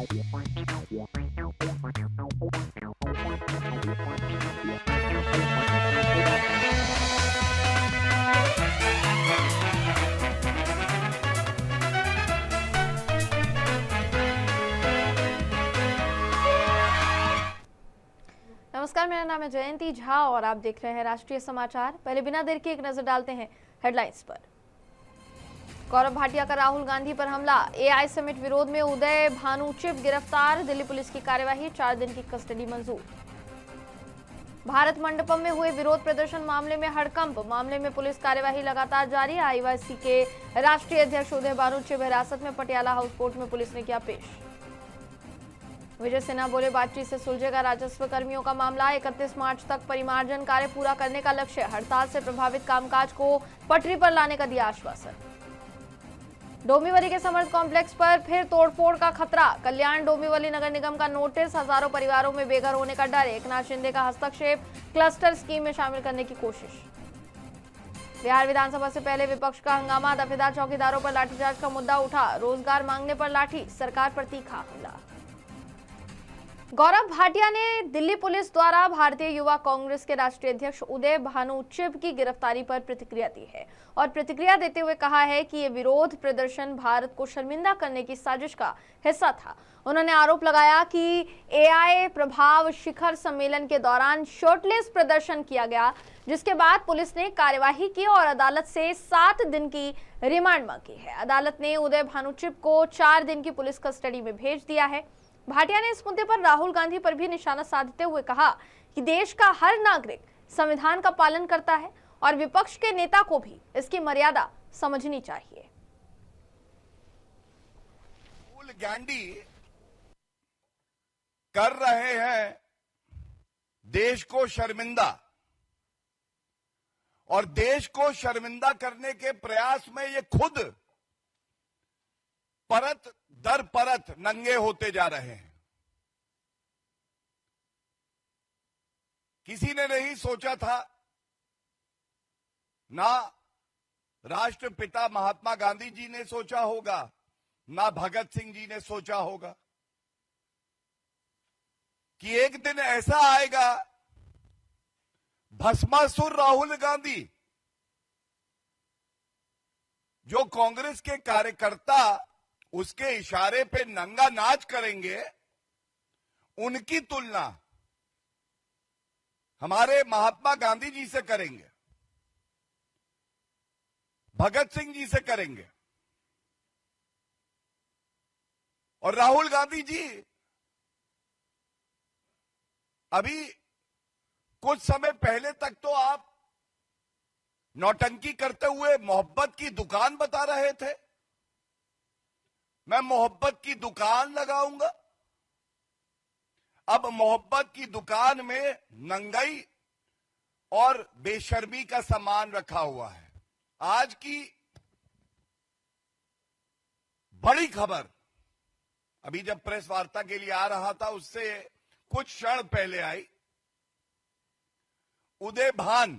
नमस्कार, मेरा नाम है जयंती झा और आप देख रहे हैं राष्ट्रीय समाचार। पहले बिना देर के एक नजर डालते हैं हेडलाइंस पर। गौरव भाटिया का राहुल गांधी पर हमला, एआई समिट विरोध में उदय भानु चिप गिरफ्तार, दिल्ली पुलिस की कार्यवाही, 4 दिन की कस्टडी मंजूर। भारत मंडपम में हुए विरोध प्रदर्शन मामले में हड़कंप, मामले में पुलिस कार्यवाही लगातार जारी। आईवाईसी के राष्ट्रीय अध्यक्ष उदय भानु चिप हिरासत में पटियाला हाउस कोर्ट में पुलिस ने किया पेश। विजय सिन्हा बोले, बातचीत से सुलझेगा राजस्व कर्मियों का मामला, 31 मार्च तक परिमार्जन कार्य पूरा करने का लक्ष्य, हड़ताल से प्रभावित कामकाज को पटरी पर लाने का दिया आश्वासन। डोंबिवली के समर्थ कॉम्प्लेक्स पर फिर तोड़फोड़ का खतरा, कल्याण डोंबिवली नगर निगम का नोटिस, हजारों परिवारों में बेघर होने का डर, एकनाथ शिंदे का हस्तक्षेप, क्लस्टर स्कीम में शामिल करने की कोशिश। बिहार विधानसभा से पहले विपक्ष का हंगामा, दफेदार चौकीदारों पर लाठीचार्ज का मुद्दा उठा, रोजगार मांगने पर लाठी, सरकार पर तीखा हमला। गौरव भाटिया ने दिल्ली पुलिस द्वारा भारतीय युवा कांग्रेस के राष्ट्रीय अध्यक्ष उदय भानु चिप की गिरफ्तारी पर प्रतिक्रिया दी है और प्रतिक्रिया देते हुए कहा है कि ये विरोध प्रदर्शन भारत को शर्मिंदा करने की साजिश का हिस्सा था। उन्होंने आरोप लगाया कि एआई प्रभाव शिखर सम्मेलन के दौरान शर्टलेस प्रदर्शन किया गया, जिसके बाद पुलिस ने कार्यवाही की और अदालत से 7 दिन की रिमांड मांगी है। अदालत ने उदय भानु चिप को 4 दिन की पुलिस कस्टडी में भेज दिया है। भाटिया ने इस मुद्दे पर राहुल गांधी पर भी निशाना साधते हुए कहा कि देश का हर नागरिक संविधान का पालन करता है और विपक्ष के नेता को भी इसकी मर्यादा समझनी चाहिए। राहुल गांधी कर रहे हैं देश को शर्मिंदा, और देश को शर्मिंदा करने के प्रयास में ये खुद परत दर परत नंगे होते जा रहे हैं। किसी ने नहीं सोचा था, ना राष्ट्रपिता महात्मा गांधी जी ने सोचा होगा, ना भगत सिंह जी ने सोचा होगा कि एक दिन ऐसा आएगा, भस्मासुर राहुल गांधी जो कांग्रेस के कार्यकर्ता उसके इशारे पे नंगा नाच करेंगे, उनकी तुलना हमारे महात्मा गांधी जी से करेंगे, भगत सिंह जी से करेंगे। और राहुल गांधी जी अभी कुछ समय पहले तक तो आप नौटंकी करते हुए मोहब्बत की दुकान बता रहे थे, मैं मोहब्बत की दुकान लगाऊंगा। अब मोहब्बत की दुकान में नंगाई और बेशर्मी का सामान रखा हुआ है। आज की बड़ी खबर, अभी जब प्रेस वार्ता के लिए आ रहा था उससे कुछ क्षण पहले आई, उदय भान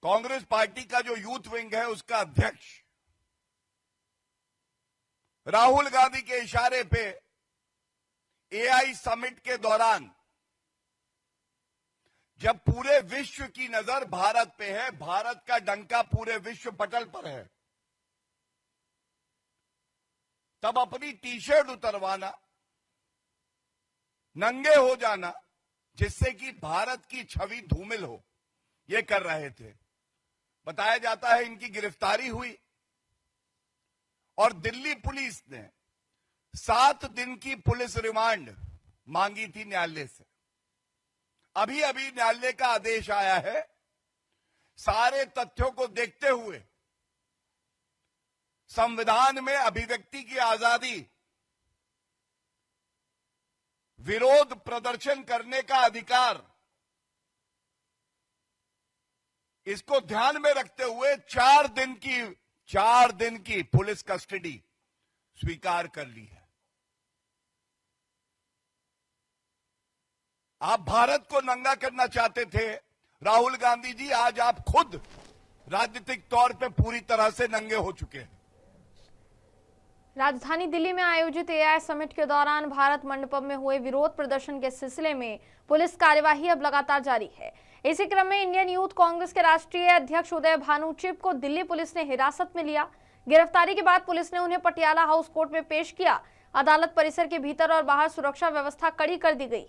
कांग्रेस पार्टी का जो यूथ विंग है उसका अध्यक्ष राहुल गांधी के इशारे पे एआई समिट के दौरान, जब पूरे विश्व की नजर भारत पे है, भारत का डंका पूरे विश्व पटल पर है, तब अपनी टी शर्ट उतरवाना, नंगे हो जाना, जिससे कि भारत की छवि धूमिल हो, ये कर रहे थे। बताया जाता है इनकी गिरफ्तारी हुई और दिल्ली पुलिस ने 7 दिन की पुलिस रिमांड मांगी थी न्यायालय से। अभी अभी न्यायालय का आदेश आया है। सारे तथ्यों को देखते हुए संविधान में अभिव्यक्ति की आजादी, विरोध प्रदर्शन करने का अधिकार, इसको ध्यान में रखते हुए 4 दिन की पुलिस कस्टडी स्वीकार कर ली है। आप भारत को नंगा करना चाहते थे राहुल गांधी जी, आज आप खुद राजनीतिक तौर पे पूरी तरह से नंगे हो चुके हैं। राजधानी दिल्ली में आयोजित एआई समिट के दौरान भारत मंडपम में हुए विरोध प्रदर्शन के सिलसिले में पुलिस कार्यवाही अब लगातार जारी है। इसी क्रम में इंडियन यूथ कांग्रेस के राष्ट्रीय अध्यक्ष उदय भानु चिब को दिल्ली पुलिस ने हिरासत में लिया। गिरफ्तारी के बाद पुलिस ने उन्हें पटियाला हाउस कोर्ट में पेश किया। अदालत परिसर के भीतर और बाहर सुरक्षा व्यवस्था कड़ी कर दी गई।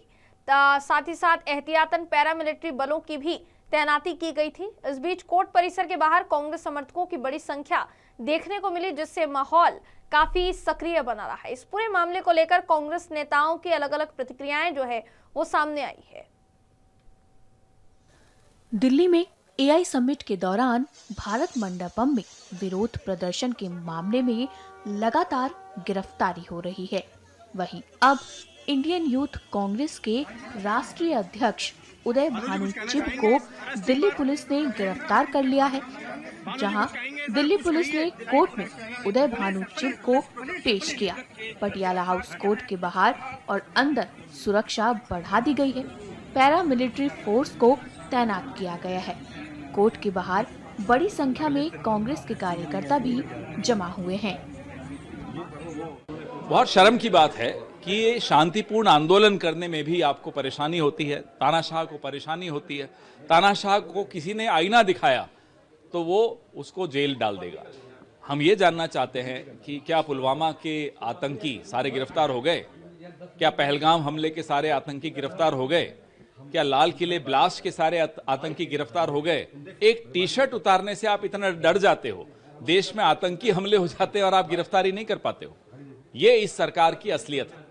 साथ ही साथ एहतियातन पैरामिलिट्री बलों की भी तैनाती की गई थी। इस बीच कोर्ट परिसर के बाहर कांग्रेस समर्थकों की बड़ी संख्या देखने को मिली, जिससे माहौल काफी सक्रिय बना रहा है। इस पूरे मामले को लेकर कांग्रेस नेताओं की अलग अलग प्रतिक्रियाएं जो है वो सामने आई है। दिल्ली में एआई समिट के दौरान भारत मंडपम में विरोध प्रदर्शन के मामले में लगातार गिरफ्तारी हो रही है। वहीं अब इंडियन यूथ कांग्रेस के राष्ट्रीय अध्यक्ष उदय भानु चिब को दिल्ली पुलिस ने गिरफ्तार कर लिया है, जहां दिल्ली पुलिस ने कोर्ट में उदय भानु चिब को पेश किया। पटियाला हाउस कोर्ट के बाहर और अंदर सुरक्षा बढ़ा दी गई है। पैरामिलिट्री फोर्स को तैनात किया गया है। कोर्ट के बाहर बड़ी संख्या में कांग्रेस के कार्यकर्ता भी जमा हुए हैं। बहुत शर्म की बात है कि ये शांतिपूर्ण आंदोलन करने में भी आपको परेशानी होती है, तानाशाह को परेशानी होती है। तानाशाह को किसी ने आईना दिखाया तो वो उसको जेल डाल देगा। हम ये जानना चाहते हैं कि क्या पुलवामा के आतंकी सारे गिरफ्तार हो गए? क्या पहलगाम हमले के सारे आतंकी गिरफ्तार हो गए? क्या लाल किले ब्लास्ट के सारे आतंकी गिरफ्तार हो गए? एक टी शर्ट उतारने से आप इतना डर जाते हो, देश में आतंकी हमले हो जाते हैं और आप गिरफ्तारी नहीं कर पाते हो। ये इस सरकार की असलियत है।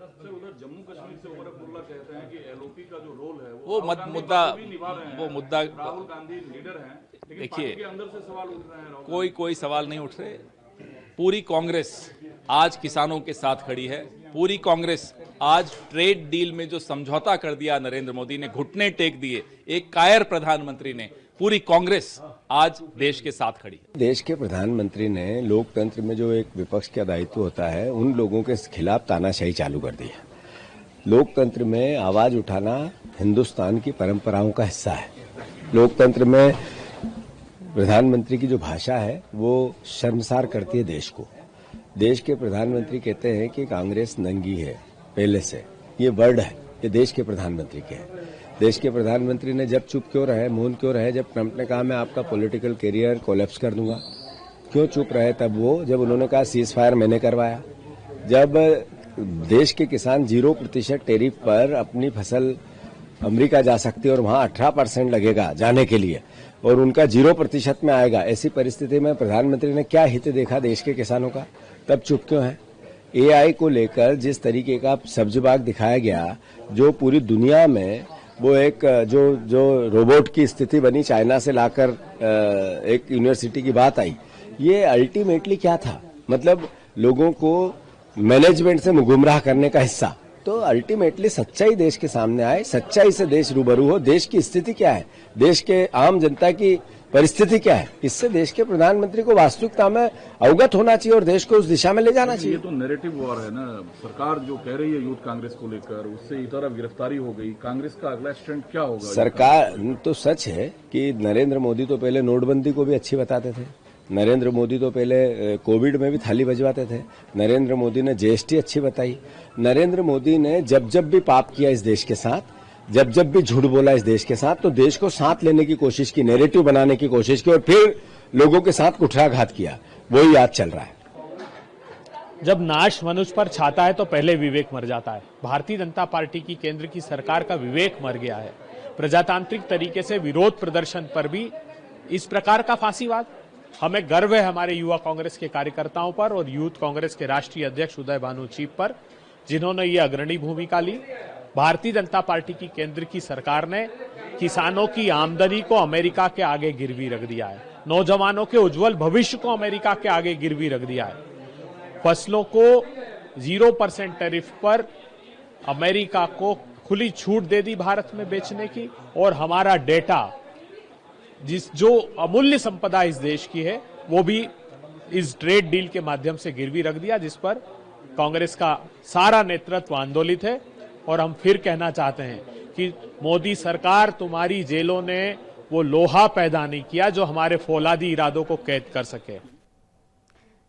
जम्मू कश्मीर से उमरअब्दुल्ला कहते हैं कि एलओपी का जो रोल है वो मुद्दा राहुल गांधी लीडर हैं, देखिए अंदर से सवाल उठ रहे हैं। कोई सवाल नहीं उठ रहे। पूरी कांग्रेस आज किसानों के साथ खड़ी है। पूरी कांग्रेस आज ट्रेड डील में जो समझौता कर दिया नरेंद्र मोदी ने, घुटने टेक दिए एक कायर प्रधानमंत्री ने, पूरी कांग्रेस आज देश के साथ खड़ी है। देश के प्रधानमंत्री ने लोकतंत्र में जो एक विपक्ष का दायित्व होता है, उन लोगों के खिलाफ तानाशाही चालू कर दी है। लोकतंत्र में आवाज उठाना हिंदुस्तान की परंपराओं का हिस्सा है। लोकतंत्र में प्रधानमंत्री की जो भाषा है वो शर्मसार करती है देश को। देश के प्रधानमंत्री कहते हैं कि कांग्रेस नंगी है पहले से, ये वर्ड है, ये देश के प्रधानमंत्री के है। देश के प्रधानमंत्री ने जब चुप क्यों रहे, मौन क्यों रहे? जब ट्रंप ने कहा मैं आपका पॉलिटिकल करियर कोलैप्स कर दूंगा, क्यों चुप रहे तब वो? जब उन्होंने कहा सीज फायर मैंने करवाया। जब देश के किसान 0% टैरिफ पर अपनी फसल अमेरिका जा सकती है और वहां 18% लगेगा जाने के लिए और उनका 0% में आएगा, ऐसी परिस्थिति में प्रधानमंत्री ने क्या हित देखा देश के किसानों का? तब चुप क्यों है? एआई को लेकर जिस तरीके का सब्जबाग दिखाया गया, जो पूरी दुनिया में वो एक जो रोबोट की स्थिति बनी, चाइना से लाकर एक यूनिवर्सिटी की बात आई, ये अल्टीमेटली क्या था? मतलब लोगों को मैनेजमेंट से गुमराह करने का हिस्सा। तो अल्टीमेटली सच्चाई देश के सामने आए, सच्चाई से देश रूबरू हो। देश की स्थिति क्या है, देश के आम जनता की परिस्थिति क्या है, इससे देश के प्रधानमंत्री को वास्तविकता में अवगत होना चाहिए और देश को उस दिशा में ले जाना चाहिए। ये तो नैरेटिव वॉर है ना, सरकार जो कह रही है यूथ कांग्रेस को लेकर, उससे इस तरफ गिरफ्तारी हो गई। कांग्रेस का अगला स्टैंड क्या होगा? सरकार तो सच है कि नरेंद्र मोदी तो पहले नोटबंदी को भी अच्छी बताते थे। नरेंद्र मोदी तो पहले कोविड में भी थाली बजवाते थे। नरेंद्र मोदी ने जीएसटी अच्छी बताई। नरेंद्र मोदी ने जब जब भी पाप किया इस देश के साथ, जब जब भी झूठ बोला इस देश के साथ, तो देश को साथ लेने की कोशिश की, नैरेटिव बनाने की कोशिश की और फिर लोगों के साथ कुठाराघात किया। वही याद चल रहा है। जब नाश मनुष्य पर छाता है तो पहले विवेक मर जाता है। भारतीय जनता पार्टी की केंद्र की सरकार का विवेक मर गया है। प्रजातांत्रिक तरीके से विरोध प्रदर्शन पर भी इस प्रकार का फांसीवाद। हमें गर्व है हमारे युवा कांग्रेस के कार्यकर्ताओं पर और यूथ कांग्रेस के राष्ट्रीय अध्यक्ष उदय भानु चिब पर, जिन्होंने ये अग्रणी भूमिका ली। भारतीय जनता पार्टी की केंद्र की सरकार ने किसानों की आमदनी को अमेरिका के आगे गिरवी रख दिया है। नौजवानों के उज्जवल भविष्य को अमेरिका के आगे गिरवी रख दिया है। फसलों को 0% टैरिफ पर अमेरिका को खुली छूट दे दी भारत में बेचने की, और हमारा डेटा जो अमूल्य संपदा इस देश की है वो भी इस ट्रेड डील के माध्यम से गिरवी रख दिया, जिस पर कांग्रेस का सारा नेतृत्व आंदोलित है। और हम फिर कहना चाहते हैं कि मोदी सरकार, तुम्हारी जेलों ने वो लोहा पैदा नहीं किया जो हमारे फौलादी इरादों को कैद कर सके।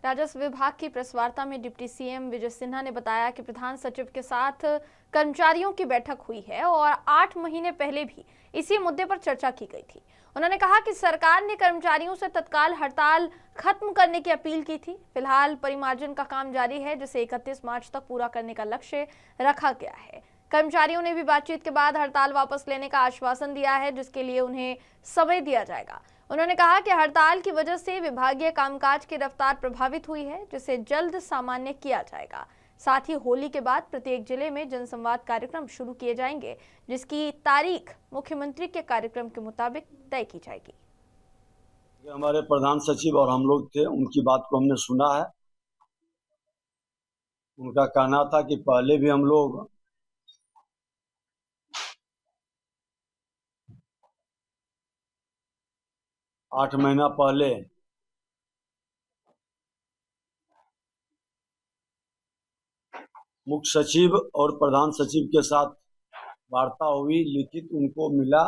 राजस्व विभाग की प्रेस वार्ता में डिप्टी सीएम विजय सिन्हा ने बताया कि प्रधान सचिव के साथ कर्मचारियों की बैठक हुई है और 8 महीने पहले भी इसी मुद्दे पर चर्चा की गई थी। उन्होंने कहा कि सरकार ने कर्मचारियों से तत्काल हड़ताल खत्म करने की अपील की थी। फिलहाल परिमार्जन का काम जारी है, जिसे 31 मार्च तक पूरा करने का लक्ष्य रखा गया है। कर्मचारियों ने भी बातचीत के बाद हड़ताल वापस लेने का आश्वासन दिया है, जिसके लिए उन्हें समय दिया जाएगा। उन्होंने कहा कि हड़ताल की वजह से विभागीय कामकाज की रफ्तार प्रभावित हुई है, जिसे जल्द सामान्य किया जाएगा। साथ ही होली के बाद प्रत्येक जिले में जनसंवाद कार्यक्रम शुरू किए जाएंगे, जिसकी तारीख मुख्यमंत्री के कार्यक्रम के मुताबिक तय की जाएगी। हमारे प्रधान सचिव और हम लोग थे, उनकी बात को हमने सुना है। उनका कहना था कि पहले भी हम लोग आठ महीना पहले मुख्य सचिव और प्रधान सचिव के साथ वार्ता हुई, लिखित उनको मिला,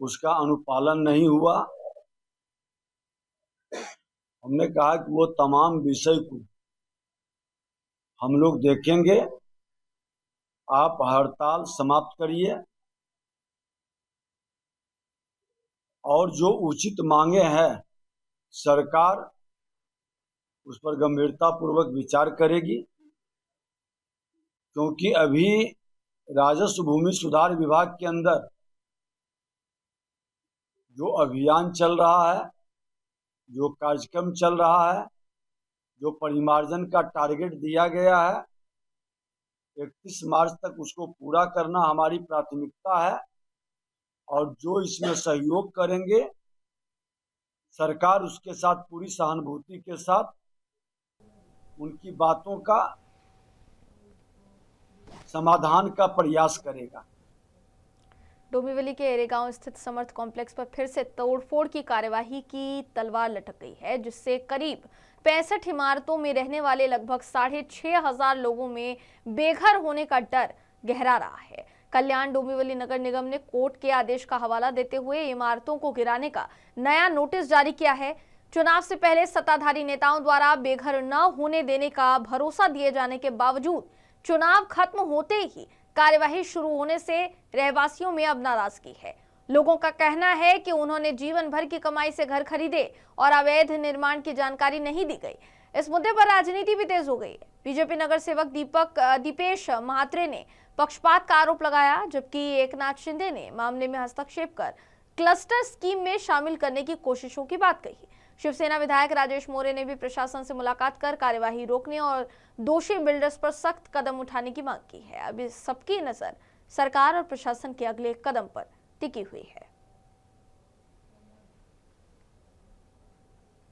उसका अनुपालन नहीं हुआ। हमने कहा कि वो तमाम विषय को हम लोग देखेंगे, आप हड़ताल समाप्त करिए और जो उचित मांगे हैं सरकार उस पर गंभीरता पूर्वक विचार करेगी, क्योंकि अभी राजस्व भूमि सुधार विभाग के अंदर जो अभियान चल रहा है, जो कार्यक्रम चल रहा है, जो परिमार्जन का टारगेट दिया गया है, 31 मार्च तक उसको पूरा करना हमारी प्राथमिकता है। और जो इसमें सहयोग करेंगे, सरकार उसके साथ पूरी सहानुभूति के साथ उनकी बातों का समाधान का प्रयास करेगा। डोंबिवली के एरेगांव स्थित समर्थ कॉम्प्लेक्स पर फिर से तोड़फोड़ की कार्यवाही की तलवार लटक गई है, जिससे करीब 65 इमारतों में रहने वाले लगभग 6,500 लोगों में बेघर होने का डर गहरा रहा है। कल्याण डोंबिवली नगर निगम ने कोर्ट के आदेश का हवाला देते हुए इमारतों को गिराने का नया नोटिस जारी किया है। चुनाव से पहले सत्ताधारी नेताओं द्वारा बेघर न होने देने का भरोसा दिए जाने के बावजूद चुनाव खत्म होते ही कार्यवाही शुरू होने से रहवासियों में अब नाराजगी है। लोगों का कहना है कि उन्होंने जीवन भर की कमाई से घर खरीदे और अवैध निर्माण की जानकारी नहीं दी गई। इस मुद्दे पर राजनीति भी तेज हो गई है। बीजेपी नगर सेवक दीपेश महात्रे ने पक्षपात का आरोप लगाया, जबकि एकनाथ शिंदे ने मामले में हस्तक्षेप कर क्लस्टर स्कीम में शामिल करने की कोशिशों की बात कही। शिवसेना विधायक राजेश मोरे ने भी प्रशासन से मुलाकात कर कार्यवाही रोकने और दोषी बिल्डर्स पर सख्त कदम उठाने की मांग की है। अभी सबकी नजर सरकार और प्रशासन के अगले कदम पर टिकी हुई है।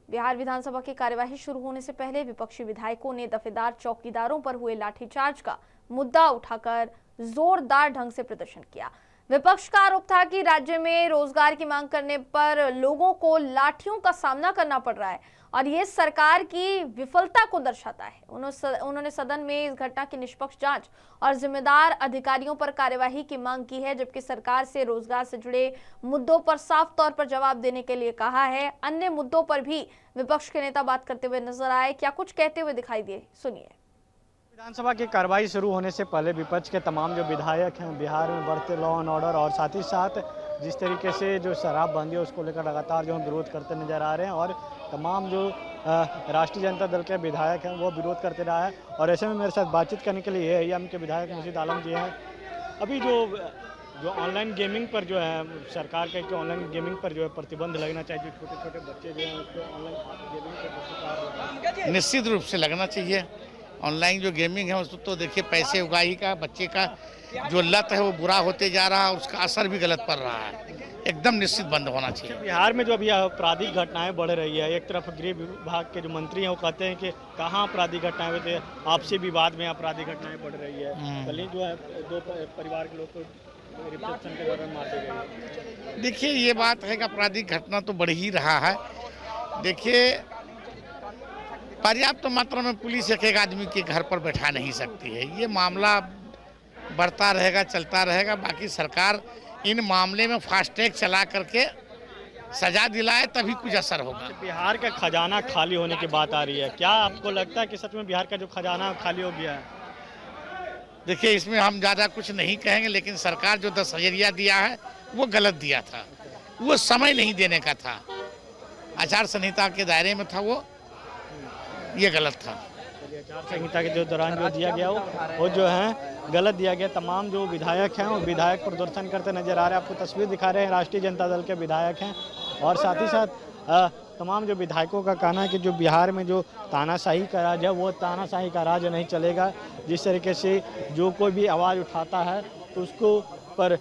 बिहार विधानसभा की कार्यवाही शुरू होने से पहले विपक्षी विधायकों ने दफेदार चौकीदारों पर हुए लाठीचार्ज का मुद्दा उठाकर जोरदार ढंग से प्रदर्शन किया। विपक्ष का आरोप था कि राज्य में रोजगार की मांग करने पर लोगों को लाठियों का सामना करना पड़ रहा है और ये सरकार की विफलता को दर्शाता है। उन्होंने सदन में इस घटना की निष्पक्ष जांच और जिम्मेदार अधिकारियों पर कार्यवाही की मांग की है, जबकि सरकार से रोजगार से जुड़े मुद्दों पर साफ तौर पर जवाब देने के लिए कहा है। अन्य मुद्दों पर भी विपक्ष के नेता बात करते हुए नजर आए। क्या कुछ कहते हुए दिखाई दिए, सुनिए। विधानसभा की कार्रवाई शुरू होने से पहले विपक्ष के तमाम जो विधायक हैं बिहार में बढ़ते लॉ एंड ऑर्डर और साथ ही साथ जिस तरीके से जो शराबबंदी है उसको लेकर लगातार जो विरोध करते नजर आ रहे हैं और तमाम जो राष्ट्रीय जनता दल के विधायक हैं वो विरोध करते रहा है। और ऐसे में मेरे साथ बातचीत करने के लिए एआईएम के विधायक मुर्शीद आलम जी हैं। अभी जो ऑनलाइन गेमिंग पर जो है सरकार का जो ऑनलाइन गेमिंग पर जो है प्रतिबंध लगना चाहिए, जो छोटे छोटे बच्चे जो हैं उसको ऑनलाइन गेमिंग पर निश्चित रूप से लगना चाहिए। ऑनलाइन जो गेमिंग है उसको तो देखिए पैसे उगाही का बच्चे का जो लत है वो बुरा होते जा रहा है, उसका असर भी गलत पड़ रहा है। एकदम निश्चित बंद होना चाहिए। बिहार में जो अभी आपराधिक घटनाएं बढ़ रही है, एक तरफ गृह विभाग के जो मंत्री हैं वो कहते हैं कि कहाँ आपराधिक घटनाएं होती है, आपसी विवाद में आपराधिक घटनाएं बढ़ रही है। कल ही जो है 2 परिवार के लोग को रिसेप्शन के दौरान मार दी गई। देखिए ये बात है कि आपराधिक घटना तो बढ़ ही रहा है। देखिए पर्याप्त मात्रा में पुलिस एक आदमी के घर पर बैठा नहीं सकती है। ये मामला बढ़ता रहेगा, चलता रहेगा। बाकी सरकार इन मामले में फास्ट ट्रैक चला करके सजा दिलाए तभी कुछ असर होगा। बिहार का खजाना खाली होने की बात आ रही है, क्या आपको लगता है कि सच में बिहार का जो खजाना खाली हो गया है? देखिए, इसमें हम ज़्यादा कुछ नहीं कहेंगे, लेकिन सरकार जो 10,000 दिया है वो गलत दिया था, वो समय नहीं देने का था, आचार संहिता के दायरे में था, ये गलत था। आचार संहिता के जो दौरान जो दिया गया वो जो है गलत दिया गया। तमाम जो विधायक हैं वो विधायक प्रदर्शन करते नजर आ रहे हैं, आपको तस्वीर दिखा रहे हैं, राष्ट्रीय जनता दल के विधायक हैं। और साथ ही साथ तमाम जो विधायकों का कहना है कि जो बिहार में जो तानाशाही का राज है वो तानाशाही का राज नहीं चलेगा। जिस तरीके से जो कोई भी आवाज़ उठाता है तो उसको पर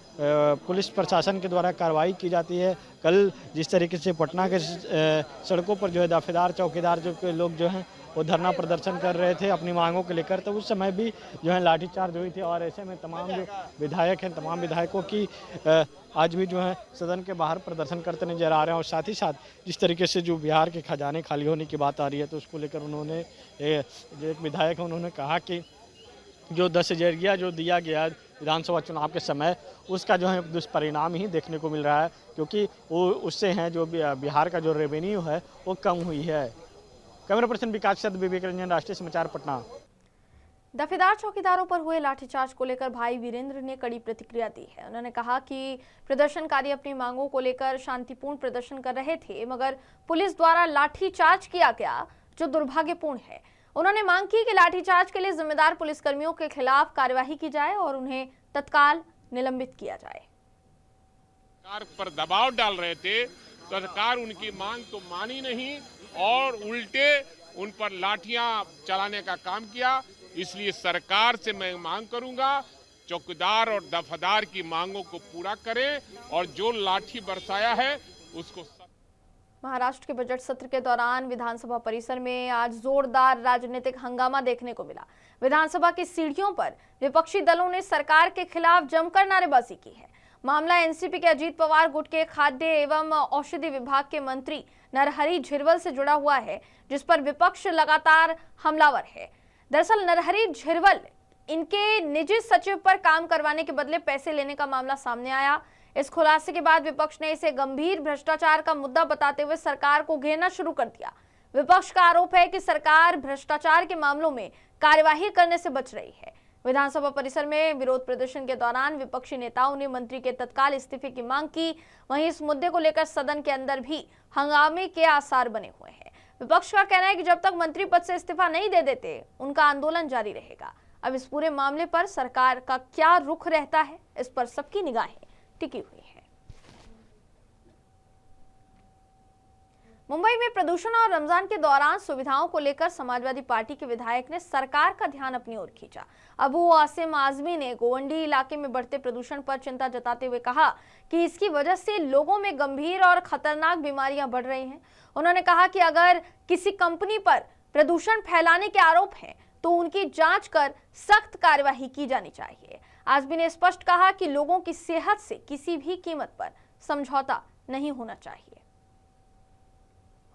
पुलिस प्रशासन के द्वारा कार्रवाई की जाती है। कल जिस तरीके से पटना के सड़कों पर जो है दफेदार चौकीदार जो के लोग जो हैं वो धरना प्रदर्शन कर रहे थे अपनी मांगों को लेकर, तो उस समय भी जो है लाठीचार्ज हुई थी। और ऐसे में तमाम जो विधायक हैं, तमाम विधायकों की आज भी जो है सदन के बाहर प्रदर्शन करते नजर आ रहे हैं। और साथ ही साथ जिस तरीके से जो बिहार के खजाने खाली होने की बात आ रही है तो उसको लेकर उन्होंने जो एक विधायक है उन्होंने कहा कि जो 10,000 जो दिया गया विधानसभा चुनाव के समय उसका जो है दुष्परिणाम ही देखने को मिल रहा है, क्योंकि वो उससे हैं जो बिहार का जो रेवेन्यू है वो कम हुई है। कैमरा पर्सन विकास चंद, विवेक रंजन, राष्ट्रीय समाचार, पटना। दफेदार चौकीदारों पर हुए लाठीचार्ज को लेकर भाई वीरेंद्र ने कड़ी प्रतिक्रिया दी है। उन्होंने कहा कि प्रदर्शनकारी अपनी मांगों को लेकर शांतिपूर्ण प्रदर्शन कर रहे थे, मगर पुलिस द्वारा लाठीचार्ज किया गया जो दुर्भाग्यपूर्ण है। उन्होंने मांग की कि लाठीचार्ज के लिए जिम्मेदार पुलिसकर्मियों के खिलाफ कार्यवाही की जाए और उन्हें तत्काल निलंबित किया जाए। सरकार पर दबाव डाल रहे थे, सरकार उनकी मांग तो मानी नहीं और उल्टे उन पर लाठियां चलाने का काम किया। इसलिए सरकार से मैं मांग करूंगा चौकीदार और दफादार की मांगों को पूरा करें और जो लाठी बरसाया है उसको। महाराष्ट्र के बजट सत्र के दौरान विधानसभा परिसर में आज जोरदार राजनीतिक हंगामा देखने को मिला। विधानसभा की सीढ़ियों पर विपक्षी दलों ने सरकार के खिलाफ जमकर नारेबाजी की है। मामला एनसीपी के अजीत पवार गुट के खाद्य एवं औषधि विभाग के मंत्री नरहरी झिरवल से जुड़ा हुआ है, जिस पर विपक्ष लगातार हमलावर है। दरअसल नरहरी झिरवल इनके निजी सचिव पर काम करवाने के बदले पैसे लेने का मामला सामने आया। इस खुलासे के बाद विपक्ष ने इसे गंभीर भ्रष्टाचार का मुद्दा बताते हुए सरकार को घेरना शुरू कर दिया। विपक्ष का आरोप है कि सरकार भ्रष्टाचार के मामलों में कार्यवाही करने से बच रही है। विधानसभा परिसर में विरोध प्रदर्शन के दौरान विपक्षी नेताओं ने मंत्री के तत्काल इस्तीफे की मांग की। वहीं इस मुद्दे को लेकर सदन के अंदर भी हंगामे के आसार बने हुए हैं। विपक्ष का कहना है कि जब तक मंत्री पद से इस्तीफा नहीं दे देते उनका आंदोलन जारी रहेगा। अब इस पूरे मामले पर सरकार का क्या रुख रहता है, इस पर सबकी निगाहें टिकी हुई है। मुंबई में प्रदूषण और रमजान के दौरान सुविधाओं को लेकर समाजवादी पार्टी के विधायक ने सरकार का ध्यान अपनी ओर खींचा। अबू आसिम आजमी ने गोवंडी इलाके में बढ़ते प्रदूषण पर चिंता जताते हुए कहा कि इसकी वजह से लोगों में गंभीर और खतरनाक बीमारियां बढ़ रही हैं। उन्होंने कहा कि अगर किसी कंपनी पर प्रदूषण फैलाने के आरोप हैं तो उनकी जांच कर सख्त कार्यवाही की जानी चाहिए। आजमी ने स्पष्ट कहा कि लोगों की सेहत से किसी भी कीमत पर समझौता नहीं होना चाहिए।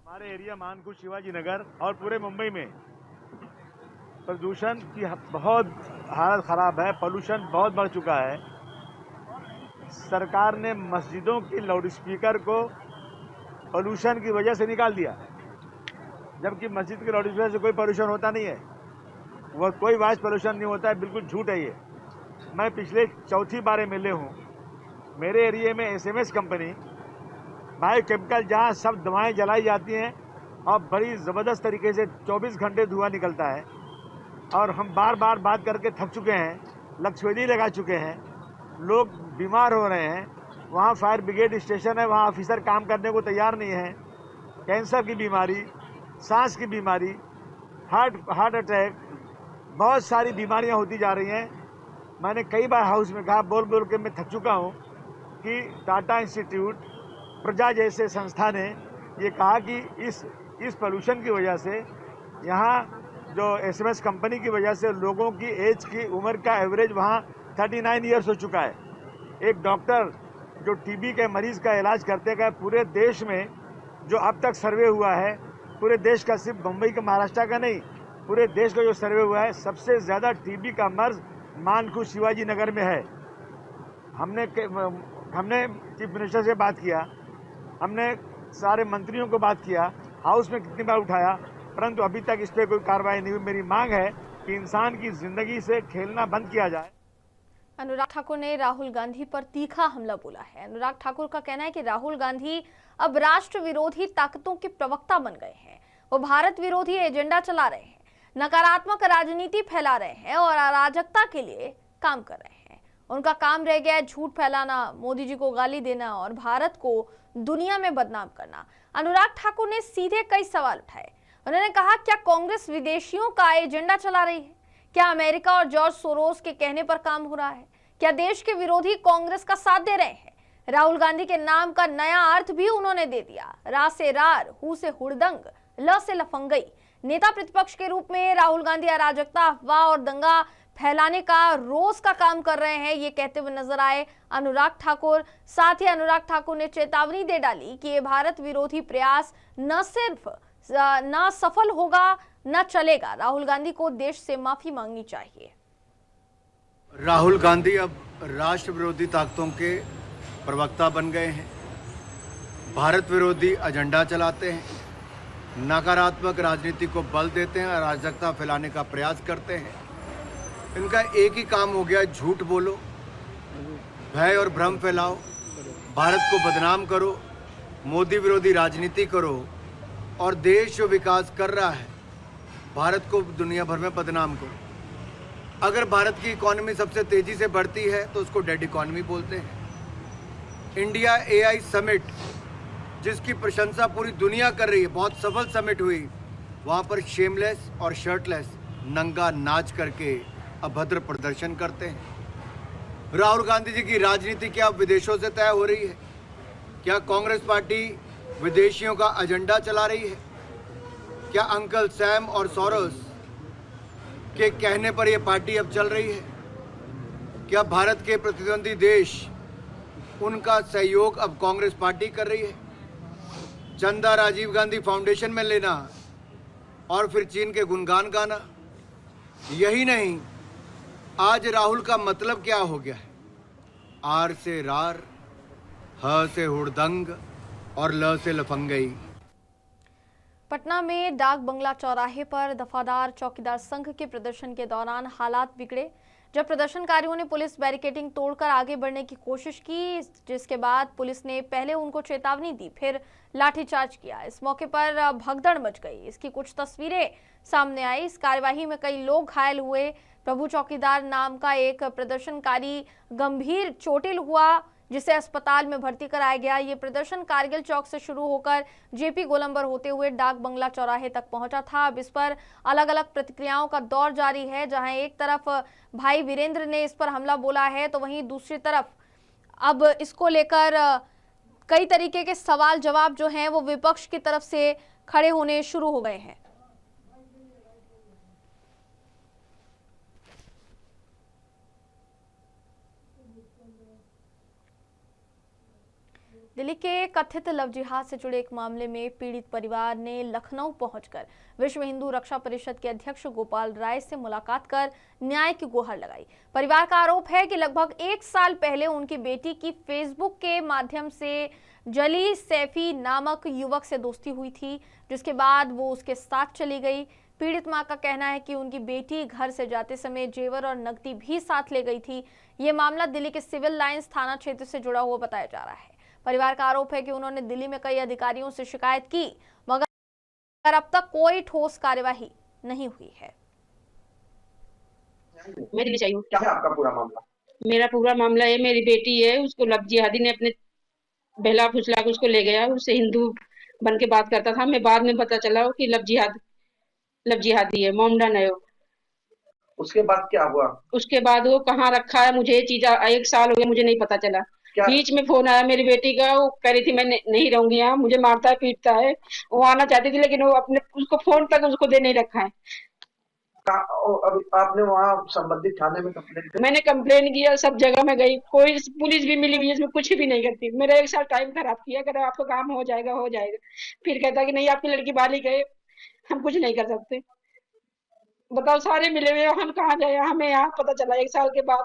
हमारे एरिया मानकुश शिवाजी नगर और पूरे मुंबई में प्रदूषण की बहुत हालत खराब है, पोल्यूशन बहुत बढ़ चुका है। सरकार ने मस्जिदों की लाउडस्पीकर को पोल्यूशन की वजह से निकाल दिया, जबकि मस्जिद के लाउडस्पीकर से कोई पोल्यूशन होता नहीं है, वह कोई वॉइस पोल्यूशन नहीं होता है। बिल्कुल झूठ है ये। मैं पिछले चौथी बार एमएलए हूँ। मेरे एरिया में एसएमएस कंपनी बायो केमिकल जहाँ सब दवाएं जलाई जाती हैं और बड़ी ज़बरदस्त तरीके से 24 घंटे धुआं निकलता है, और हम बार बार बात करके थक चुके हैं, लक्षवेदी लगा चुके हैं, लोग बीमार हो रहे हैं। वहाँ फायर ब्रिगेड स्टेशन है, वहाँ ऑफिसर काम करने को तैयार नहीं है। कैंसर की बीमारी, सांस की बीमारी, हार्ट अटैक, बहुत सारी बीमारियाँ होती जा रही हैं। मैंने कई बार हाउस में कहा, बोल बोल के मैं थक चुका हूँ कि टाटा इंस्टीट्यूट, प्रजा जैसे संस्था ने ये कहा कि इस पोल्यूशन की वजह से यहाँ जो एसएमएस कंपनी की वजह से लोगों की एज की उम्र का एवरेज वहाँ 39 ईयर्स हो चुका है। एक डॉक्टर जो टीबी के मरीज का इलाज करते गए पूरे देश में, जो अब तक सर्वे हुआ है पूरे देश का, सिर्फ मुंबई का महाराष्ट्र का नहीं, पूरे देश का जो सर्वे हुआ है, सबसे ज़्यादा टीबी का मर्ज मानकुश शिवाजी नगर में है। हमने चीफ मिनिस्टर से बात किया हमने सारे मंत्रियों को बात किया, हाउस में कितनी बार उठाया, परंतु अभी तक इस पर कोई कार्रवाई नहीं हुई। मेरी मांग है कि इंसान की जिंदगी से खेलना बंद किया जाए। अनुराग ठाकुर ने राहुल गांधी पर तीखा हमला बोला है। अनुराग ठाकुर का कहना है कि राहुल गांधी अब राष्ट्र विरोधी ताकतों के प्रवक्ता बन गए हैं। वो भारत विरोधी एजेंडा चला रहे हैं, नकारात्मक राजनीति फैला रहे हैं और अराजकता के लिए काम कर रहे हैं। उनका काम रह गया है झूठ फैलाना, मोदी जी को गाली देना और भारत को दुनिया में बदनाम करना। अनुराग ठाकुर ने सीधे कई सवाल उठाए। उन्होंने कहा, क्या कांग्रेस विदेशियों का एजेंडा चला रही है? क्या अमेरिका और जॉर्ज सोरोस के कहने पर काम हो रहा है? क्या देश के विरोधी कांग्रेस का साथ दे रहे हैं? राहुल गांधी के नाम का नया अर्थ भी उन्होंने दे दिया। रा से रार, हु से हुड़दंग, ल से लफंगई। नेता प्रतिपक्ष के रूप में राहुल गांधी अराजकता, अफवाह और दंगा फैलाने का रोज का काम कर रहे हैं, ये कहते हुए नजर आए अनुराग ठाकुर। साथ ही अनुराग ठाकुर ने चेतावनी दे डाली कि ये भारत विरोधी प्रयास न सिर्फ न सफल होगा न चलेगा। राहुल गांधी को देश से माफी मांगनी चाहिए। राहुल गांधी अब राष्ट्र विरोधी ताकतों के प्रवक्ता बन गए हैं, भारत विरोधी एजेंडा चलाते हैं, नकारात्मक राजनीति को बल देते हैं, अराजकता फैलाने का प्रयास करते हैं। इनका एक ही काम हो गया, झूठ बोलो, भय और भ्रम फैलाओ, भारत को बदनाम करो, मोदी विरोधी राजनीति करो और देश जो विकास कर रहा है भारत को दुनिया भर में बदनाम करो। अगर भारत की इकोनॉमी सबसे तेजी से बढ़ती है तो उसको डेड इकोनॉमी बोलते हैं। इंडिया एआई समिट, जिसकी प्रशंसा पूरी दुनिया कर रही है, बहुत सफल समिट हुई, वहाँ पर शेमलेस और शर्टलेस नंगा नाच करके अभद्र प्रदर्शन करते हैं। राहुल गांधी जी की राजनीति क्या विदेशों से तय हो रही है? क्या कांग्रेस पार्टी विदेशियों का एजेंडा चला रही है? क्या अंकल सैम और सोरोस के कहने पर यह पार्टी अब चल रही है? क्या भारत के प्रतिद्वंदी देश, उनका सहयोग अब कांग्रेस पार्टी कर रही है? चंदा राजीव गांधी फाउंडेशन में लेना और फिर चीन के गुणगान गाना। यही नहीं, आज राहुल का मतलब क्या हो गया है? आर से रार, ह से हुड़दंग और ल से लफंगई। पटना में डाक बंगला चौराहे पर दफादार चौकीदार संघ के प्रदर्शन के दौरान हालात बिगड़े, जब प्रदर्शनकारियों ने पुलिस बैरिकेडिंग तोड़कर आगे बढ़ने की कोशिश की, जिसके बाद पुलिस ने पहले उनको चेतावनी दी, फिर लाठीचार्ज किया। इस मौके पर भगदड़ मच गई। इसकी कुछ तस्वीरें सामने आई। इस कार्यवाही में कई लोग घायल हुए। प्रभु चौकीदार नाम का एक प्रदर्शनकारी गंभीर चोटिल हुआ, जिसे अस्पताल में भर्ती कराया गया। ये प्रदर्शन कारगिल चौक से शुरू होकर जेपी गोलंबर होते हुए डाक बंगला चौराहे तक पहुंचा था। अब इस पर अलग अलग प्रतिक्रियाओं का दौर जारी है, जहां एक तरफ भाई वीरेंद्र ने इस पर हमला बोला है, तो वहीं दूसरी तरफ अब इसको लेकर कई तरीके के सवाल जवाब जो हैं वो विपक्ष की तरफ से खड़े होने शुरू हो गए हैं। दिल्ली के कथित लव जिहाद से जुड़े एक मामले में पीड़ित परिवार ने लखनऊ पहुंचकर विश्व हिंदू रक्षा परिषद के अध्यक्ष गोपाल राय से मुलाकात कर न्याय की गुहार लगाई। परिवार का आरोप है कि लगभग 1 साल पहले उनकी बेटी की फेसबुक के माध्यम से जली सैफी नामक युवक से दोस्ती हुई थी, जिसके बाद वो उसके साथ चली गई। पीड़ित मां का कहना है कि उनकी बेटी घर से जाते समय जेवर और नकदी भी साथ ले गई थी। ये मामला दिल्ली के सिविल लाइंस थाना क्षेत्र से जुड़ा हुआ बताया जा रहा है। परिवार का आरोप है कि उन्होंने दिल्ली में कई अधिकारियों से शिकायत की, मगर अब तक कोई ठोस कार्यवाही नहीं हुई है। मेरी चाहिए। क्या है आपका पूरा मामला? मेरा पूरा मामला है, मेरी बेटी है, उसको लव जिहादी ने अपने बहला फुसला के उसको ले गया। उससे हिंदू बन के बात करता था। मैं बाद में पता चला कि लव जिहादी है, मोमडन है। उसके बाद क्या हुआ? उसके बाद वो कहाँ रखा है, मुझे ये चीज 1 साल हो गया, मुझे नहीं पता चला। बीच में फोन आया मेरी बेटी का, वो कह रही थी मैं नहीं रहूंगी यहाँ, मुझे मारता है पीटता है। वो आना चाहती थी लेकिन वो अपने उसको फोन तक उसको दे नहीं रखा है। अभी आपने वहाँ संबंधित थाने में कंप्लेन की? मैंने कंप्लेन किया, सब जगह में गई, कोई पुलिस भी मिली भी इसमें कुछ भी नहीं करती। मेरा 1 साल टाइम खराब किया, कहता आपका काम हो जाएगा। फिर कहता कि नहीं आपकी लड़की बालिग है, हम कुछ नहीं कर सकते। बताओ, सारे मिले हुए, हम कहाँ जाए? हमें यहाँ पता चला 1 साल के बाद,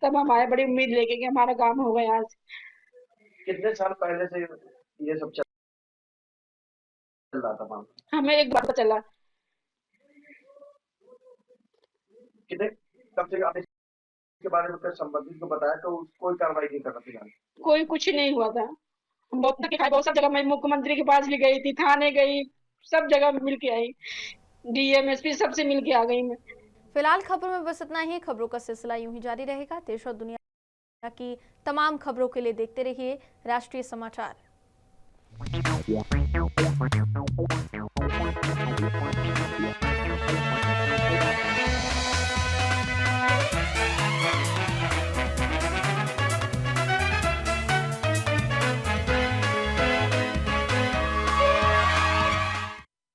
तब हम आए बड़ी उम्मीद लेके कि हमारा काम होगा यहाँ से। कितने साल पहले से? ये सब चल रहा था मामला? हमें एक बार पता चला। कितने कब से आपने इसके बारे में फिर संबंधित को बताया तो कोई कार्रवाई नहीं कर रहा था? कोई कुछ नहीं हुआ था। हम बहुत धक्के खाए, बहुत सब जगह मैं मुख्यमंत्री के पास भी गई थी, थाने गई, सब जगह मिल के आई, डीएम एसपी सबसे मिल के आ गई मैं। फिलहाल खबरों में बस इतना ही। खबरों का सिलसिला यूं ही जारी रहेगा। देश और दुनिया की तमाम खबरों के लिए देखते रहिए राष्ट्रीय समाचार।